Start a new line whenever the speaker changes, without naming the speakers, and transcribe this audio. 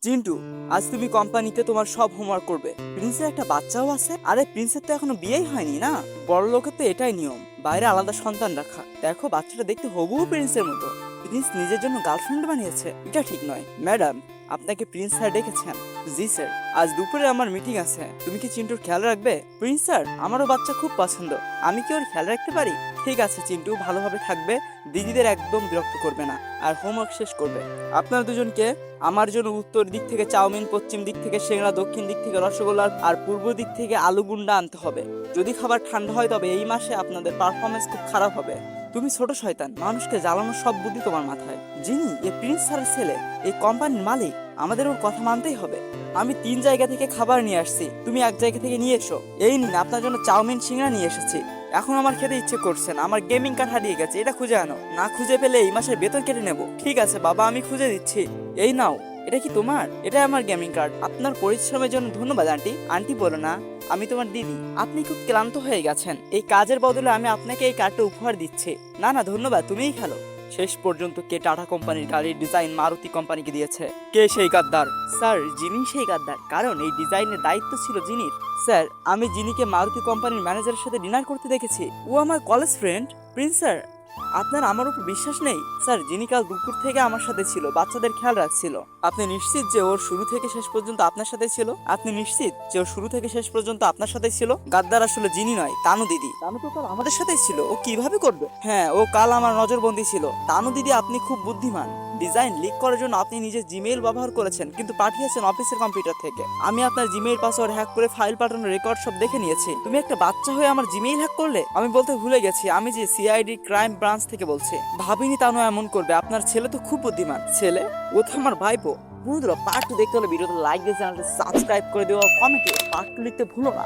চিন্টু, আজ তুমি কোম্পানিতে তোমার সব হোমওয়ার্ক করবে। প্রিন্সের একটা বাচ্চাও আছে। আরে প্রিন্সের তো এখনো বিয়েই হয়নি না। বড় লোকের তো এটাই নিয়ম, বাইরে আলাদা সন্তান রাখা। দেখো বাচ্চাটা দেখতে হবুও প্রিন্সের মতো। প্রিন্স নিজের জন্য গার্লফ্রেন্ড বানিয়েছে, এটা ঠিক নয়। ম্যাডাম, আপনাকে প্রিন্স স্যার ডেকেছেন। জি স্যার, আজ দুপুরে আমার মিটিং আছে। তুমি কি চিন্টুর খেয়াল রাখবে? প্রিন্স স্যার, আমারও বাচ্চা খুব পছন্দ। আমি কি ওর খেয়াল রাখতে পারি? ঠিক আছে চিন্টু, ভালোভাবে থাকবে, দিদিদের একদম বিরক্ত করবে না, আর হোমওয়ার্ক শেষ করবে। আপনার দুজনকে আমার জন্য উত্তর দিক থেকে চাউমিন, পশ্চিম দিক থেকে সিংড়া, দক্ষিণ দিক থেকে রসগোল্লা আর পূর্ব দিক থেকে আলু গুন্ডা আনতে হবে। যদি খাবার ঠান্ডা হয় তবে এই মাসে আপনাদের পারফরমেন্স খুব খারাপ হবে। তুমি ছোট শয়তান, মানুষকে জ্বালানোর সব বুদ্ধি তোমার মাথায়। যিনি এ প্রিন্স স্যারের ছেলে, এই কোম্পানির মালিক, আমাদের ওর কথা মানতেই হবে। আমি 3 জায়গা থেকে খাবার নিয়ে আসছি, তুমি এক জায়গা থেকে নিয়ে এসো। এই নিন আপনার জন্য চাউমিন, সিংড়া নিয়ে এসেছি। এখন আমার খেতে ইচ্ছে করছে না, আমার গেমিং কার্ড হারিয়ে গেছে, এটা খুঁজে আনো। না খুঁজে পেলে এই মাসের বেতন কেটে নেব। ঠিক আছে বাবা, আমি খুঁজে দিচ্ছি। এই নাও। এটা কি তোমার? এটা আমার গেমিং কার্ড। আপনার পরিশ্রমের জন্য ধন্যবাদ আন্টি। আন্টি বলো না, আমি তোমার দিদি। আপনি খুব ক্লান্ত হয়ে গেছেন, এই কাজের বদলে আমি আপনাকে এই কার্ডটা উপহার দিচ্ছি। না না ধন্যবাদ, তুমিই খেলো। শেষ পর্যন্ত কে টাটা কোম্পানির গাড়ির ডিজাইন মারুতি কোম্পানিকে দিয়েছে? কে সেই গাদ্দার? স্যার, জিনি সেই গাদ্দার, কারণ এই ডিজাইনের দায়িত্ব ছিল জিনির। স্যার, আমি জিনিকে মারুতি কোম্পানির ম্যানেজারের সাথে ডিনার করতে দেখেছি। ও আমার কলেজ ফ্রেন্ড। প্রিন্স স্যার, আপনার আমার উপর বিশ্বাস নেই? স্যার, জিনি কাল দুপুর থেকে আমার সাথে ছিল, বাচ্চাদের খেয়াল রাখছিল। আপনি নিশ্চিত যে ওর শুরু থেকে শেষ পর্যন্ত আপনার সাথে ছিল? আপনি নিশ্চিত যে ওর শুরু থেকে শেষ পর্যন্ত আপনার সাথে ছিল? গাদ্দার আসলে জিনি নয়, তানু দিদি। তানু তো কাল আমাদের সাথেই ছিল, ও কিভাবে করবে? হ্যাঁ, ও কাল আমার নজরবন্দি ছিল। তানু দিদি, আপনি খুব বুদ্ধিমান। ডিজাইন লিক করার জন্য আপনি নিজের জিমেইল ব্যবহার করেছেন, কিন্তু পাঠিয়েছেন অফিসের কম্পিউটার থেকে। আমি আপনার জিমেইল পাসওয়ার্ড হ্যাক করে ফাইল পাঠানোর রেকর্ড সব দেখে নিয়েছি। তুমি একটা বাচ্চা হয়ে আমার জিমেইল হ্যাক করলে? আমি বলতে ভুলে গেছি, আমি যে সিআইডি ক্রাইম ব্রাঞ্চ থেকে বলছি। ভাবিনি তানু এমন করবে। আপনার ছেলে তো খুব বুদ্ধিমান। ছেলে? ও তো আমার ভাইপো। বন্ধুরা, পার্ট 2 দেখতে হলে ভিডিওতে লাইক দিয়ে চ্যানেলটা সাবস্ক্রাইব করে দিও, কমেন্টে পার্ট 2 লিখতে ভুলো না।